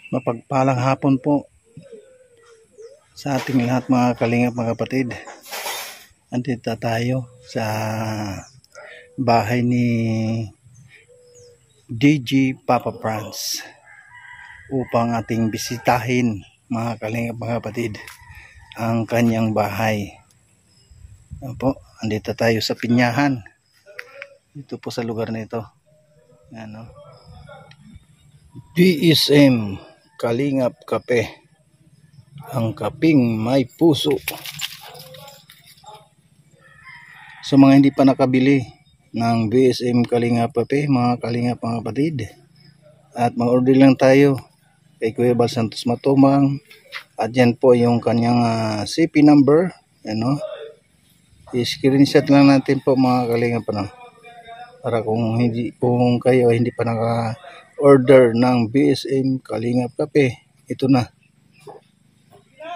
Mapagpalang hapon po sa ating lahat mga kalingap, mga kapatid. Andito tayo sa bahay ni DJ Papa Franz upang ating bisitahin mga kalingap, mga kapatid, ang kanyang bahay. Po, andito tayo sa Pinyahan. Dito po sa lugar na ito. Ano? DSM Kalingap Kape, ang kaping may puso. Sa mga hindi pa nakabili ng DSM Kalingap Kape, mga kalingap, mga kapatid, at mag-order lang tayo kay Kuya Bal Santos Matumang, at yan po yung kanyang CP number, ano, i-screenshot lang natin po mga kalingap, ano, para kung kayo hindi pa naka-order ng DSM Kalingap Kape, ito na.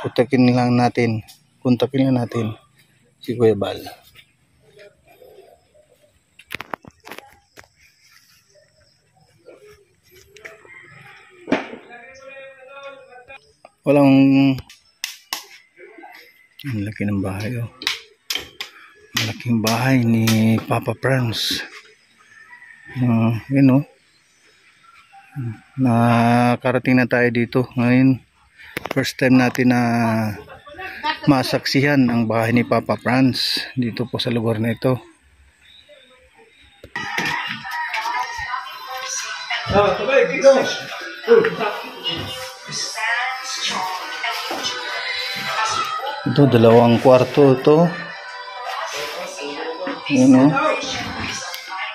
Kontakin lang natin si Kuya Bal. Ang laki ng bahay, oh. Malaking bahay ni Papa Franz. Yun, oh. Nakarating na tayo dito ngayon. First time natin na masaksihan ang bahay ni Papa Franz dito po sa lugar na ito. Ito, dalawang kwarto ito. Ano?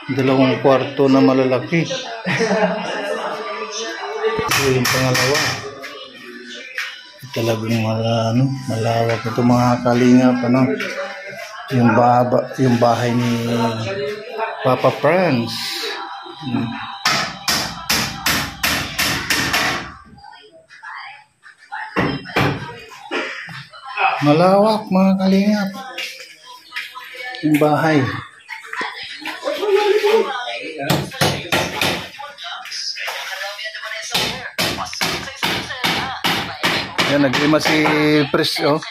Dalawang kwarto na malalaki. Ito yung pangalawa. Talagang malawak ito mga kalingap, ano? Yung bahay ni Papa Franz. Malawak mga kalingap yung bahay. Yan, naglimas si Pres, oh.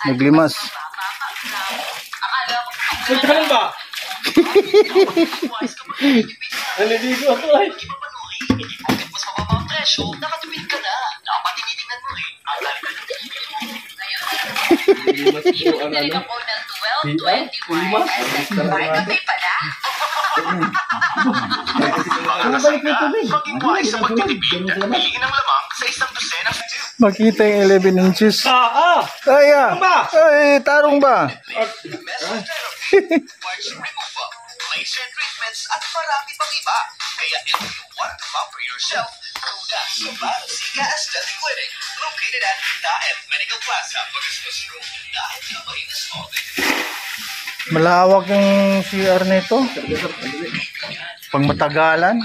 Naglimas. Sultan ba? Naliligo ako ay. Mas mababang presyo, nakatipid ka na. Dapat tinitingnan mo rin ang talaga ng ngayon ako ng 12.21. Kape pala. Maging wise sa pagtitipid. Piliin ang lamang sa isang dosena. Makita yung 11 inches. Ay, tarong ba? Laser treatments at marami pang iba. Kaya if you want to pamper yourself, go na sa Balasica Aesthetic Clinic, located at Daet Medical Plaza, Bagaspas Road, Daet Camarines Norte. Malawak yung CR nito. Pangmatagalan.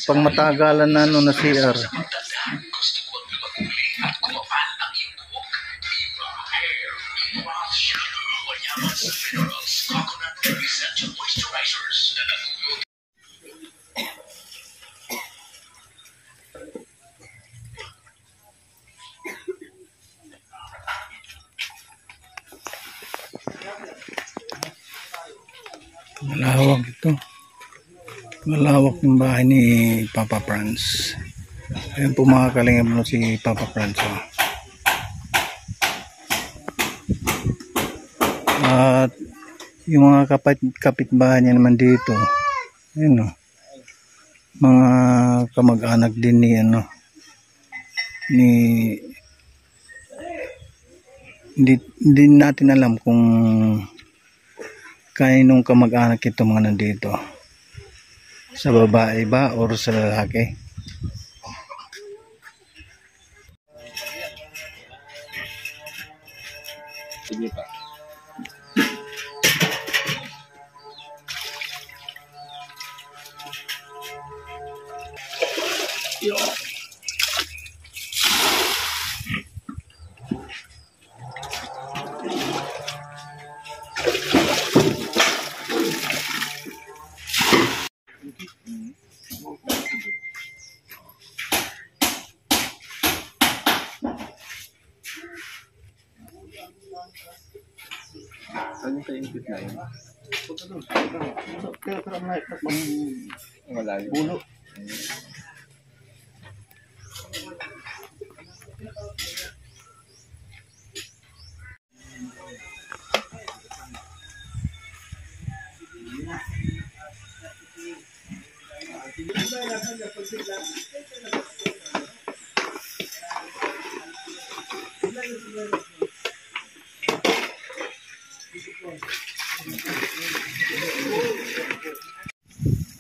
Pangmatagalan na na CR. Malawak ito. Malawak yung bahay ni Papa Franz. Ayun po mga kalingap mo si Papa Franz. At yung mga kapitbahay niya naman dito, ayun, oh, mga kamag-anak din ni hindi natin alam kung kaninong kamag-anak ito mga nandito, sa babae ba or sa lalaki. Sige pa. Ano sa input na yun? Kaya naik Malalim. bulo.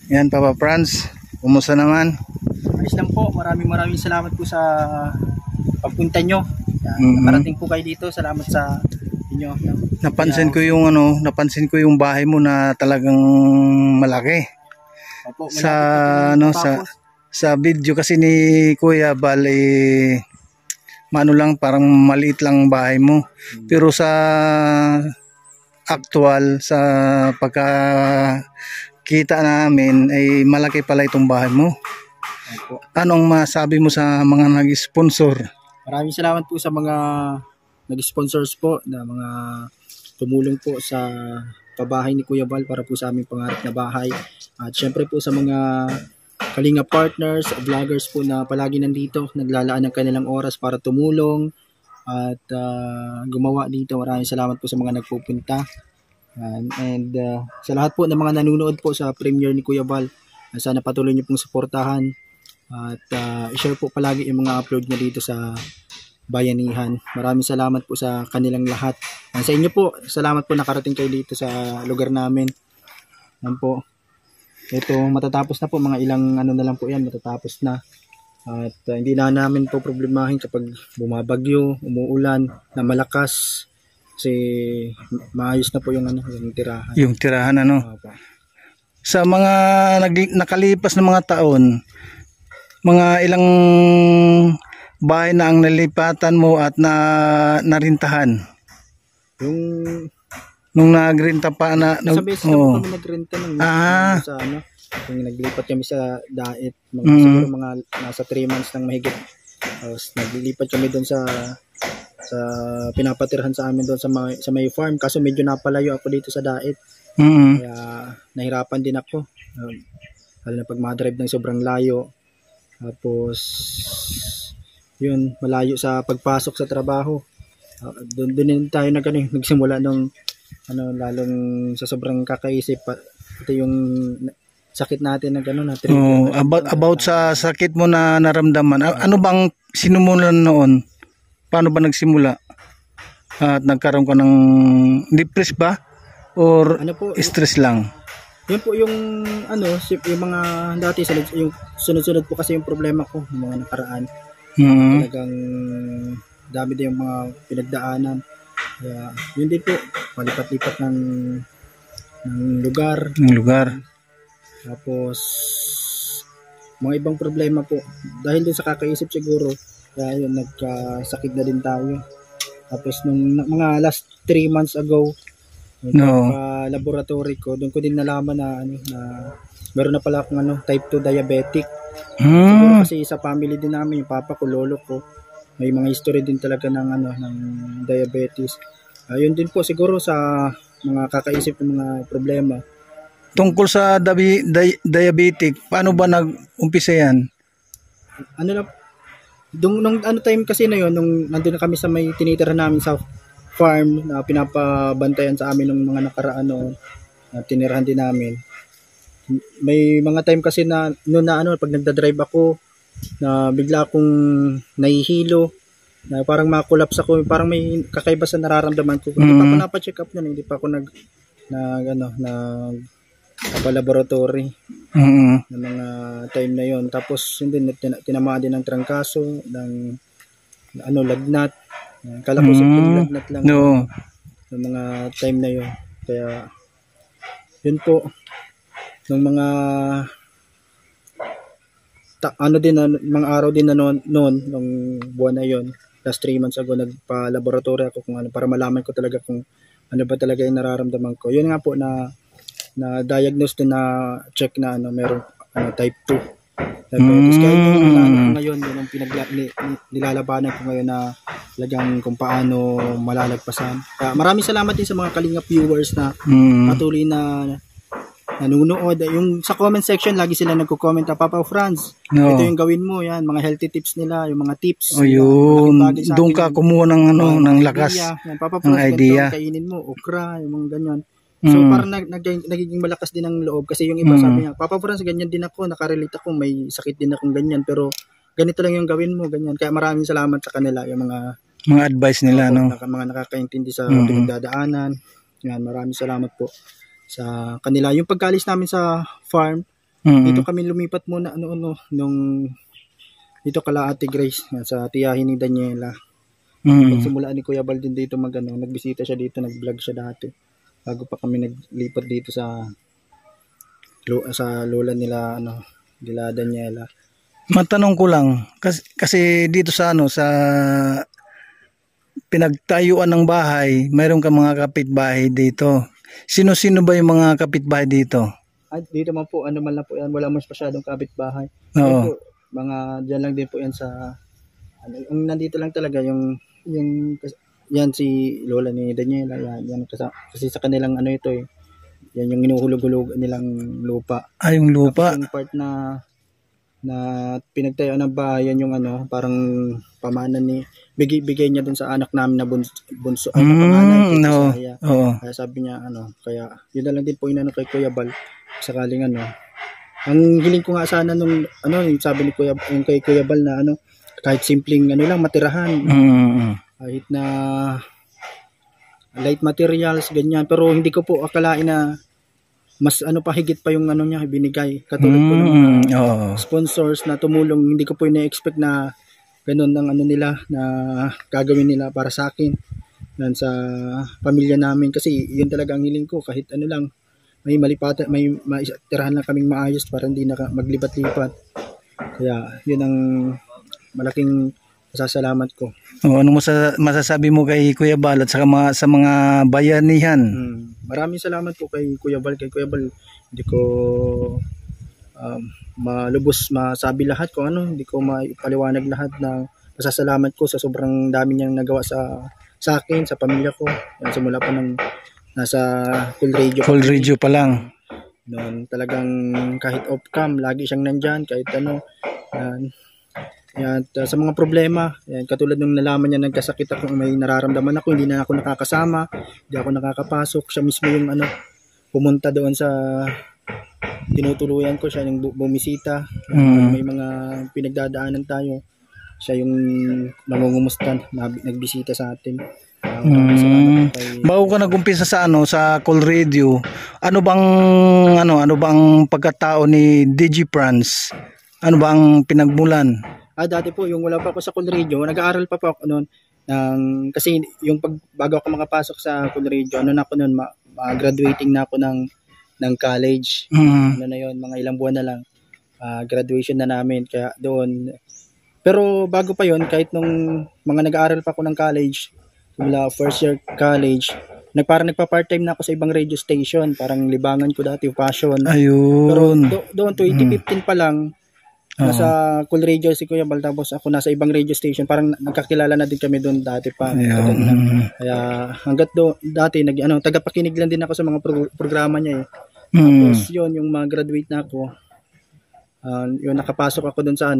Yan, Papa Franz, kumusta naman? Ayos lang po. Maraming salamat po sa pagpunta nyo. Mhm. Nakarating po kayo dito. Salamat sa inyo. Napansin ko yung napansin ko yung bahay mo na talagang malaki. Opo, Sa malapit po sa tapos. sa video kasi ni Kuya Bal mano lang parang maliit lang ang bahay mo. Pero sa actual sa pagkakita namin ay malaki pala itong bahay mo. Opo. Anong masabi mo sa mga nag-sponsor? Maraming salamat po sa mga nag-sponsors po na mga tumulong po sa pabahay ni Kuya Bal para po sa aming pangarap na bahay. At syempre po sa mga Kalinga partners, vloggers po na palagi nandito, naglalaan ng kanilang oras para tumulong at gumawa dito. Maraming salamat po sa mga nagpupunta. And sa lahat po ng mga nanonood po sa premiere ni Kuya Bal, sana patuloy niyo pong suportahan at i-share po palagi yung mga upload niya dito sa Bayanihan. Maraming salamat po sa kanilang lahat. Sa inyo po, salamat po nakarating kayo dito sa lugar namin. Yan po. Ito, matatapos na po. Mga ilang ano na lang po yan, matatapos na. At hindi na namin po problemahin kapag bumabagyo, umuulan, na malakas. Kasi maayos na po yung, yung tirahan. Yung tirahan Opo. Sa mga nakalipas na mga taon, mga ilang bahay na ang nalipatan mo at narintahan? Yung Nung nagrenta pa na sa beses na po kami nagrenta ng sa yung naglipat kami sa Daet, siguro mga nasa 3 months nang mahigit. Tapos naglilipat kami doon sa pinapatirhan sa amin doon sa may farm, kaso medyo napalayo ako dito sa Daet. Kaya nahirapan din ako. Lalo na pag madrive ng sobrang layo. Tapos yun, malayo sa pagpasok sa trabaho. Doon din tayo nagsimula nung lalong sa sobrang kakaisip ito yung sakit natin na gano'n about sa sakit mo na naramdaman, ano bang sinumulan noon? Paano ba nagsimula? At nagkaroon ka ng depress ba? Or stress lang? Yun po yung yung mga dati yung sunod-sunod po kasi yung problema ko yung mga nakaraan. Talagang dami din yung mga pinagdaanan. Kaya yun din po, palipat-lipat ng lugar. Tapos mga ibang problema po. Dahil din sa kakaisip siguro, kaya yun, nagkasakit na din tayo. Tapos nung mga last 3 months ago, laboratory ko, doon ko din nalaman na meron na pala akong type 2 diabetic. Siguro kasi sa family din namin, yung papa ko, lolo ko, may mga history din talaga ng diabetes. Yun din po siguro sa mga kakaisip ng mga problema. Tungkol sa diabetic, paano ba nag-umpisa yan? Nung time kasi na yun, nung nandun na kami sa may tinitira namin sa farm na pinapabantayan sa amin ng mga nakaraan noon, na tinirahan din namin. May mga time kasi na pag nagda-drive ako, na bigla akong nahihilo, na parang makulaps ako, parang may kakaiba sa nararamdaman ko. Hindi pa ako napa-check up nun, hindi pa ako nagpa-laboratory ng mga time na yon. Tapos hindi tinamaan din ng trangkaso, ng lagnat. Kala ko lagnat lang ng mga time na yon. Kaya yun po, ng mga mga araw din na noon nung buwan na yon, last 3 months ago, nagpa-laboratory ako kung para malaman ko talaga kung ano ba talaga yung nararamdaman ko. Yun nga po na diagnose din, na check na merong type Tapos kaya yung ano ko ngayon, yun ang nilalabanan ko ngayon na talagang kung paano malalagpasan. Kaya maraming salamat din sa mga Kalingap viewers na patuloy na nanunood. Yung sa comment section, lagi sila nagko-comment, Papa Franz, ito yung gawin mo, yan, mga healthy tips nila, yung mga tips. O yun, doon ka kumuha ng ano, ng lakas, yan, Papa Franz, ng idea. Kainin mo, okra, yung mga ganyan. So parang nagiging malakas din ang loob kasi yung iba sabi niya, Papa Franz, ganyan din ako, nakarelate ako, may sakit din akong ganyan, pero ganito lang yung gawin mo, ganyan. Kaya maraming salamat sa kanila, yung mga advice nila, no? Mga nakakaintindi sa pinagdadaanan. Yan, maraming salamat po sa kanila. Yung pagkalis namin sa farm, dito kami lumipat muna nung dito kala Ate Grace, sa tiyahin ni Daniela. Pagsimula ni Kuya Bal din dito nagbisita siya dito, nag-vlog siya dati. Bago pa kami naglipat dito sa lola nila nila Daniela. Matanong ko lang kasi dito sa sa pinagtayuan ng bahay, mayroon ka mga kapitbahay dito. Sino-sino ba yung mga kapitbahay dito? Dito man po, man lang po yan, wala mas masyadong kapitbahay. Oo. Mga diyan lang din po yan sa yung nandito lang talaga yung yan si lola ni Daniela, yan kasi sa kanilang ito yan yung inuhulog-hulog nilang lupa. Yung lupa. Tapos yung part na pinagtayo ng bahay, yan yung parang pamana ni bigay niya dun sa anak namin na bunso panganay. Kaya sabi niya kaya yun na lang din po inano kay Kuya Bal sakaling ang hiling ko nga sana nung yung sabi ni Kuya yung kay Kuya Bal na kahit simpleng lang matirahan. Kahit na light materials ganyan, pero hindi ko po akalain na mas pa higit pa yung niya binigay, katulad po ng sponsors na tumulong. Hindi ko po ina-expect na ganun ang nila na gagawin nila para sa akin yan sa pamilya namin, kasi yun talaga ang hiling ko, kahit lang may malipatan, may maitirahan lang kaming maayos para hindi na maglipat-lipat. Kaya yun ang malaking pasasalamat ko. Ano masasabi mo kay Kuya Bal at sa mga bayanihan? Maraming salamat po kay Kuya Bal. Hindi ko malubos masabi lahat kung hindi ko maipaliwanag lahat ng pasasalamat ko sa sobrang dami niyang nagawa sa akin, sa pamilya ko. Yan, simula pa ng nasa Cool Radio. Cool Radio pa lang. Noon talagang kahit off-cam, lagi siyang nandyan, kahit yan, sa mga problema, yan, katulad nung nalaman niya nagkasakit ako, may nararamdaman ako, hindi na ako nakakasama, hindi ako nakakapasok, siya mismo yung pumunta doon sa tinutuluyan ko, siya yung bumisita. May mga pinagdadaanan tayo, siya yung nangungumusta, nagbisita sa atin. Bago ka nagumpisa sa sa Cool Radio, ano bang pagkatao ni DJ Franz? Ano bang pinagmulan? Dati po, yung wala pa ako sa Cool Radio, nag-aaral pa po ako noon. Kasi yung bago ako makapasok sa Cool Radio, graduating na ako ng college. Na yun, mga ilang buwan na lang. Graduation na namin. Kaya doon. Pero bago pa yun, kahit nung mga nag-aaral pa ako ng college, mula first year college, parang nagpa-part-time na ako sa ibang radio station. Parang libangan ko dati, passion. Ayun. Pero doon, 2015 pa lang, nasa Cool Radio si Kuya Bal, tapos ako nasa ibang radio station, parang nagkakilala na din kami doon dati pa. Kaya hanggat dati tagapakinig lang din ako sa mga programa niya Tapos yun, yung graduate na ako, yun, nakapasok ako doon sa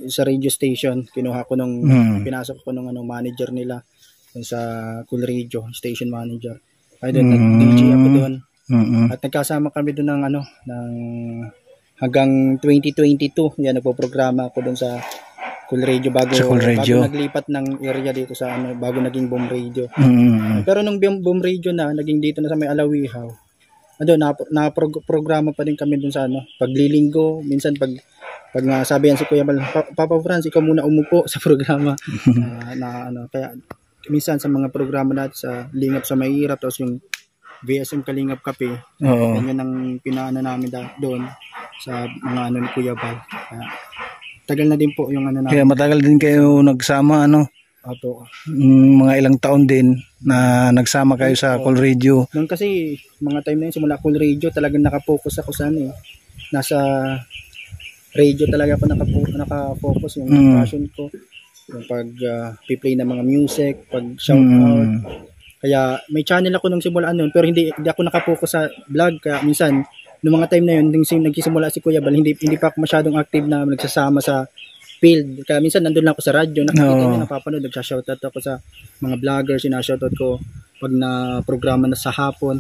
sa radio station. Kinuha ko pinasok ko nung manager nila doon sa Cool Radio, station manager. Kaya doon nag-DJ ako doon. At nagkasama kami doon ng hanggang 2022, yan, nagpo-programa ako doon sa Cool Radio bago naglipat ng area dito sa bago naging Boom Radio. Pero nung Boom Radio naging dito na sa may Alawihaw, na-programa pa din kami doon sa paglilinggo, minsan pag sabi yan si Kuya Bal, Papa Franz, ikaw muna umupo sa programa. Kaya minsan sa mga programa natin sa Lingap sa Mahirap, tapos yung VSM Kalingap Kape, yan ang pinaano namin doon sa mga ni Kuya Bal. Tagal na din po yung namin. Kaya matagal din kayo nagsama Opo. Mga ilang taon din na nagsama kayo sa Cool Radio. Nung kasi mga time na yun, simula Cool Radio, talagang nakapokus ako sa nasa radio talaga ako nakafocus yung passion ko, yung pag play ng mga music, pag shout out. Kaya may channel ako nung simulaan noon, pero hindi ako nakapokus sa vlog. Kaya minsan noong mga time na yun, nagsisimula si Kuya Bal, hindi pa ako masyadong active na nagsasama sa field. Kaya minsan nandun lang ako sa radyo, nakikita niyo, napapanood, nagsashoutout ako sa mga vlogger, sinashoutout ko pag na programa na sa hapon.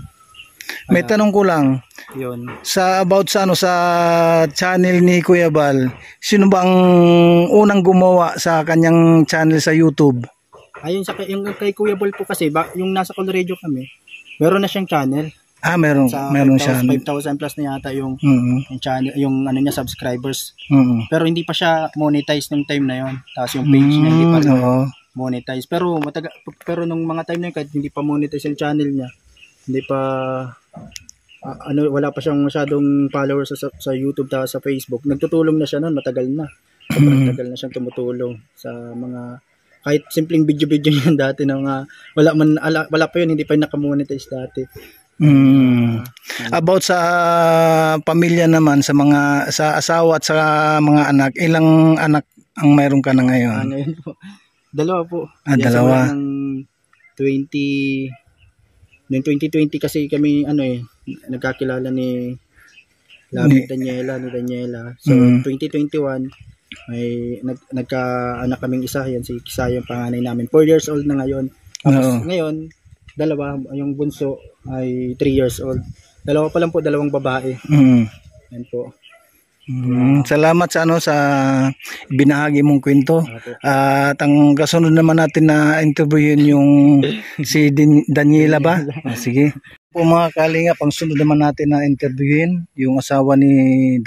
May tanong ko lang. Yun. Sa channel ni Kuya Bal, sino ba ang unang gumawa sa kanyang channel sa YouTube? Ayun yung kay Kuya Bal po kasi, yung nasa Color Radio kami, meron na siyang channel. Meron siya. 5,000 plus na yata yung channel, yung ano niya, subscribers. Pero hindi pa siya monetize nung time na yon. Tapos yung page niya hindi pa monetize. Pero nung mga time na yun, kahit hindi pa monetize yung channel niya, hindi pa wala pa siyang masyadong followers sa YouTube ta sa Facebook. Nagtutulong na siya noon, matagal na. Matagal na siyang tumutulong sa mga kahit simpleng video niyan dati na mga wala pa yun, hindi pa naka-monetize dati. About sa pamilya naman, sa asawa at sa mga anak, ilang anak ang mayroon ka na ngayon? Ngayon po, dalawa po. Dalawa. Noong 2020 kasi kami nagkakilala ni Daniela. So 2021 may nagkaanak kaming isa, yan si Kisaya yung panganay namin. 4 years old na ngayon. Tapos ngayon dalawa, yung bunso ay 3 years old. Dalawa pa lang po, dalawang babae. Yan po. Salamat sa binahagi mong kwento. At ang kasunod naman natin na interviewin yung si Daniela ba? Sige. Po mga kalingap, ang sunod naman natin na interviewin yung asawa ni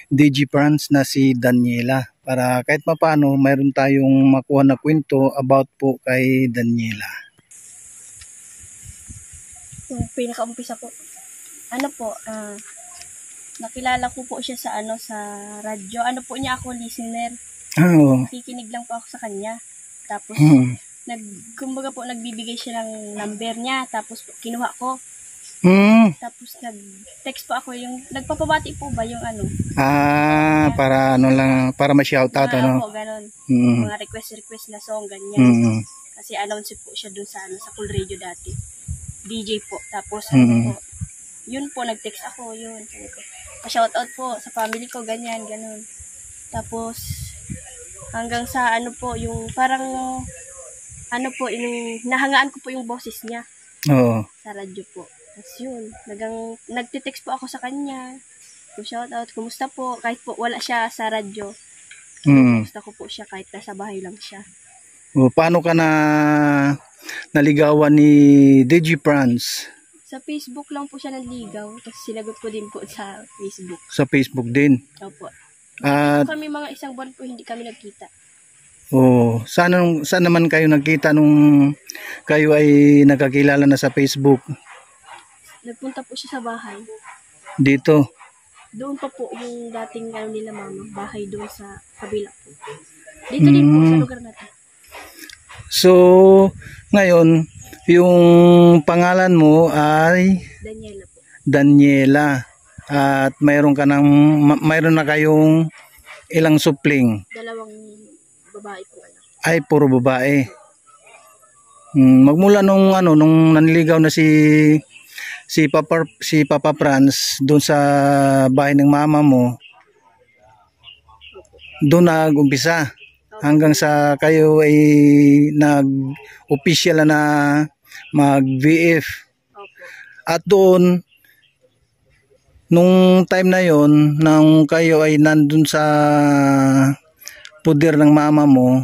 DJ Franz na si Daniela. Para kahit paano mayroon tayong makuha na kwento about po kay Daniela. Yung pinakaumpisa po, nakilala ko po siya sa sa radyo. Po niya ako listener. Nakikinig lang po ako sa kanya. Tapos kumbaga po nagbibigay siya ng number niya, tapos po, kinuha ko. Tapos nag-text po ako, yung nagpapabati po ba yung para para ma-shoutout po, ganun. Mga request na song, ganyan. Kasi announce po siya dun sa Cool Radio dati. DJ po. Tapos po, yun po, nag-text ako, yun. Sabi ko, pa-shoutout po sa family ko, ganyan, ganun. Tapos hanggang sa po, yung parang yung nahangaan ko po yung boses niya. Sa radyo po. Tapos yun, nagtitext po ako sa kanya. Shoutout, kumusta po? Kahit po wala siya sa radyo. Kumusta ko po siya kahit nasa bahay lang siya. Paano ka naligawan ni DJ Franz? Sa Facebook lang po siya naligaw. Tapos sinagot ko din po sa Facebook. Sa Facebook din? Opo. Kami mga isang buwan po hindi kami nagkita. Saan naman kayo nagkita nung kayo ay nagkakilala na sa Facebook? Nagpunta po siya sa bahay. Dito? Doon pa po yung dating nila mama. Bahay doon sa kabila po. Dito din po sa lugar natin. So, ngayon, yung pangalan mo ay? Daniela po. Daniela. At mayroon na kayong ilang supling? 2 babae po. Ay, puro babae. Magmula nung nanligaw na si Papa Franz doon sa bahay ng mama mo, doon nag-umpisa hanggang sa kayo ay nag-official na mag-VF. At doon, nung time na yon, nang kayo ay nandun sa puder ng mama mo,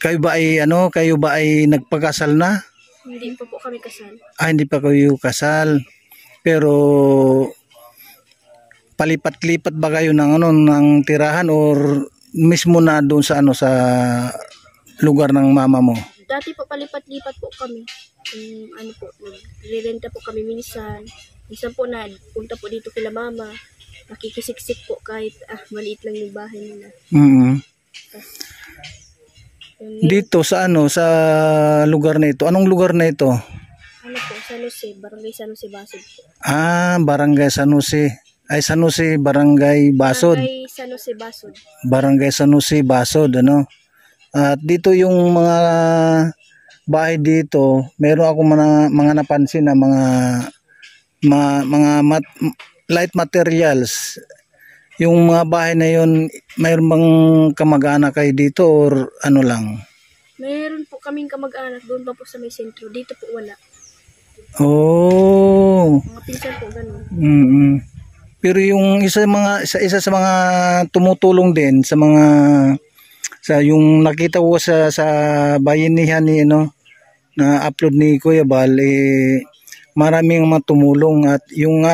kayo ba ay nagpakasal na? Hindi pa po kami kasal. Hindi pa kayo kasal. Pero palipat-lipat ba kayo ng tirahan or mismo na doon sa sa lugar ng mama mo? Dati po palipat-lipat po kami. Nagre-renta po kami minsan. Minsan po punta po dito kila mama. Nakikisiksik po kahit maliit lang yung bahay nila. Dito sa sa lugar na ito. Anong lugar na ito? Ano po, San Jose, Barangay San Jose Basod po. Barangay San Jose. Ay, San Jose, Barangay Basod. Barangay San Jose Basod. Barangay San Jose, Basod, ano. At dito yung mga bahay dito, meron ako mga napansin na mga light materials. Yung mga bahay na yun, mayroon bang kamag-anak kayo dito or ano lang? Meron po kaming kamag-anak doon pa po sa may sentro. Dito po wala. Oh. Mga pinsan po ganun. Pero yung isa sa mga tumutulong din sa mga yung nakita ko sa bayanihan ni na upload ni Kuya Bal, maraming mga tumulong at yung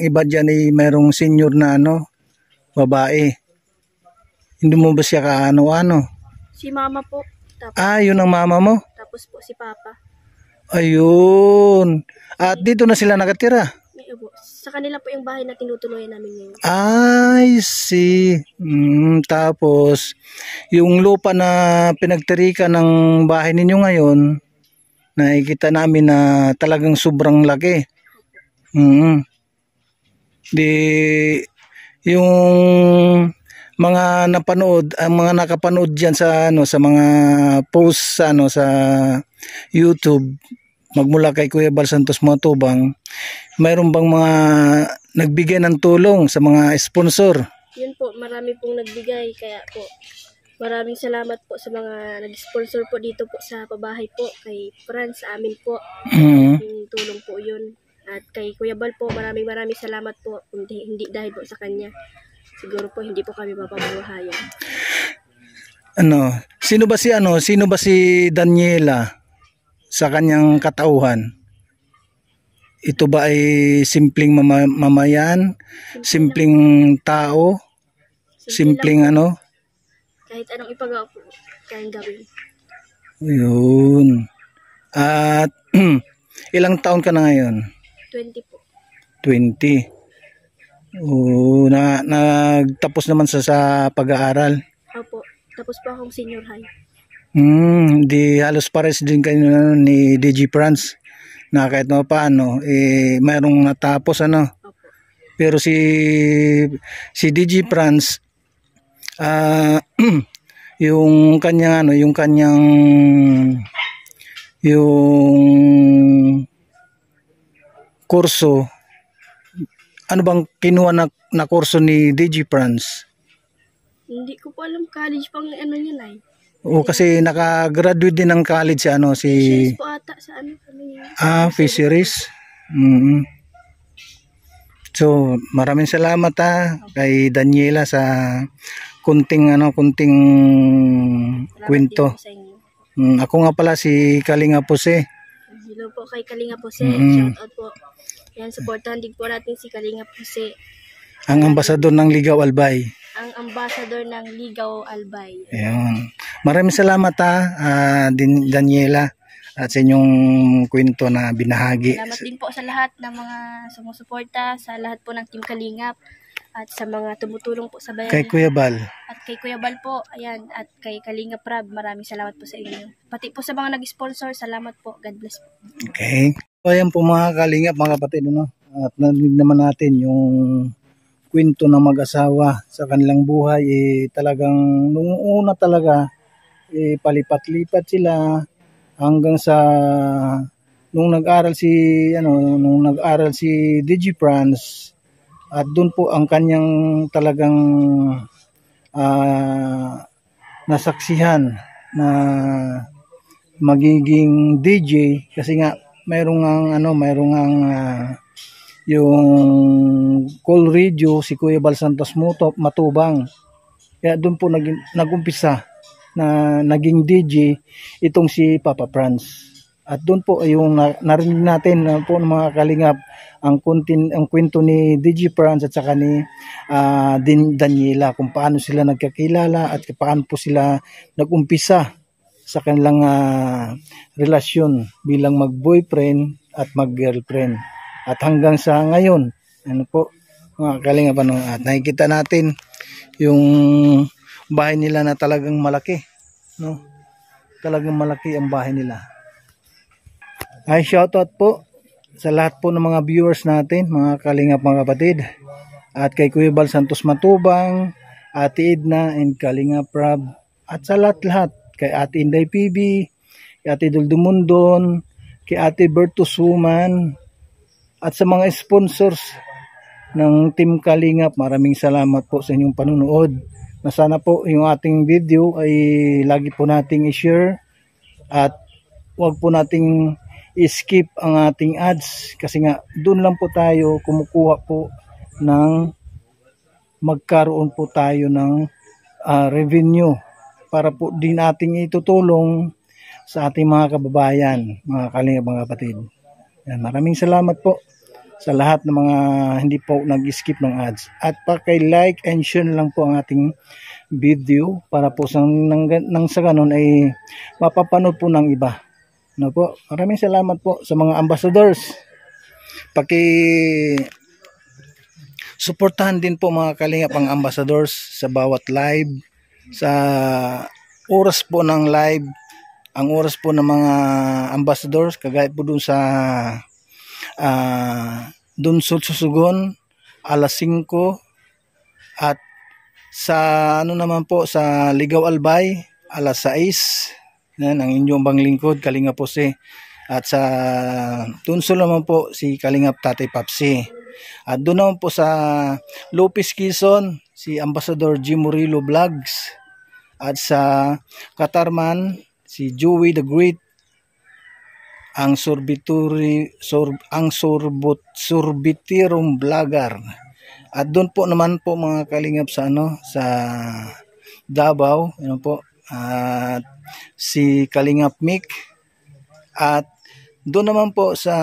iba diyan ay mayroong senior na babae. Hindi mo ba siya kaano-ano? Si mama po. Tapos, yun ang mama mo? tapos po si papa. Ayun. At dito na sila nakatira? Sa kanila po yung bahay na tinutuloy namin ngayon. I see. Tapos, yung lupa na pinagtirika ng bahay ninyo ngayon, nakikita namin na talagang sobrang laki. Yung mga napanood, ang mga nakapanood diyan sa mga posts sa YouTube, magmula kay Kuya Bal Santos Matubang, mayroon bang mga nagbigay ng tulong sa mga sponsor? Yun po, marami pong nagbigay, kaya po maraming salamat po sa mga nag-sponsor po dito po sa pabahay po, kay Franz, sa amin po. Yung tulong po yun. At kay Kuya Bal po, maraming salamat po, hindi dahil po sa kanya. Siguro po hindi po kami mapabuhayan. Sino ba si Daniela sa kanyang katauhan? Ito ba ay simpleng mamayan, simpleng tao, simpleng Kahit anong ipagawa po, kayang gawin. Yun. At ilang taon ka na ngayon? 20 po. 20. Nagtapos naman sa pag-aaral. Opo, tapos po akong senior high. Di halos pares din kayo ni DJ Franz na kahit paano mayroong natapos Opo. Pero si DJ Franz yung kanyang kurso, ano bang kinuha na kurso ni DJ Franz? Hindi ko po alam, college pang niya na kasi naka-graduate din ng college si Fisheries po ata sa kami. Fisheries. So, maraming salamat kay Daniela sa kunting kwento. Ako nga pala si Kalinga Pose. Hello po kay Kalinga Pose. Shout out po. Yan, supportahan din po natin si Kalinga Pose. Ang ambasador ng Ligaw Albay. Ang ambasador ng Ligaw Albay. Ayun. Maraming salamat Daniela, at sa inyong kwento na binahagi. Salamat din po sa lahat ng mga sumusuporta, sa lahat po ng Team Kalingap, at sa mga tumutulong po sa bayan. Kay Kuya Bal. At kay Kuya Bal po, ayan, at kay Kalingap Rab, maraming salamat po sa inyo. Pati po sa mga nag-sponsor, salamat po. God bless po. Okay. So, ayan po mga Kalingap, mga kapatid, at narinig naman natin yung kwento ng mag-asawa sa kanilang buhay. Talagang nung una talaga, palipat-lipat sila hanggang sa nung nag-aral si DJ Franz, at doon po ang kanyang talagang nasaksihan na magiging DJ, kasi nga mayroong yung call radio si Kuya Bal Santos Matubang. Kaya doon po nag-umpisa na naging DJ itong si Papa Franz. At doon po yung narinig natin po ng mga Kalingap ang kwento ni DJ Franz at saka ni Daniela, kung paano sila nagkakilala at paano po sila nag-umpisa sa kanilang relasyon bilang mag-boyfriend at mag-girlfriend. At hanggang sa ngayon, mga Kalingap, at nakikita natin yung bahay nila na talagang malaki, Talagang malaki ang bahay nila. Ay, shoutout po sa lahat po ng mga viewers natin, mga kalingap mga kapatid. At kay Kuya Bal Santos Matubang, Ate Edna and Kalingap Rab. At sa lahat-lahat, kay Ate Inday PB, kay Ate Duldumundon, kay Ate Berto Suman, at sa mga sponsors ng Team Kalingap, maraming salamat po sa inyong panunood. Na sana po yung ating video ay lagi po nating i-share at wag po nating i-skip ang ating ads kasi nga doon lang po tayo kumukuha po ng magkaroon po tayo ng revenue para po din ating itutulong sa ating mga kababayan, mga kalingap mga kapatid. Yan, maraming salamat po sa lahat ng mga hindi po nag-skip ng ads. At paki-like and share lang po ang ating video para po sa ganun ay mapapanood po ng iba. No po? Maraming salamat po sa mga ambassadors. Suportahan din po mga kalingap ang ambassadors sa bawat live, sa oras po ng live, ang oras po ng mga ambassadors, kagaya po dun sa dun susugon, alas 5, at sa ano naman po, sa Ligaw Albay, alas 6, yan, ang inyong bang lingkod, Kalingap Jose. At sa Tunso naman po, si Kalingap Tatay Papsi. At doon naman po sa Lopez Quezon, si Ambassador Jim Murillo Vlogs. At sa Katarman, si Joey the Great, ang sorbitirong vlogger. At doon po naman po mga kalingap sa sa Davao, po, at si Kalingap Mick. At doon naman po sa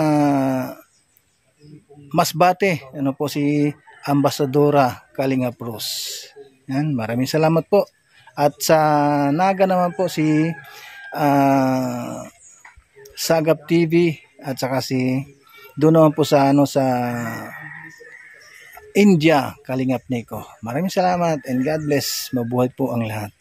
Masbate, po si Ambasadora Kalingap Rose. Yan, maraming salamat po. At sa Naga naman po si Sagap TV, at saka si doon naman po sa sa India, Kalingap Nico. Maraming salamat and God bless. Mabuhay po ang lahat.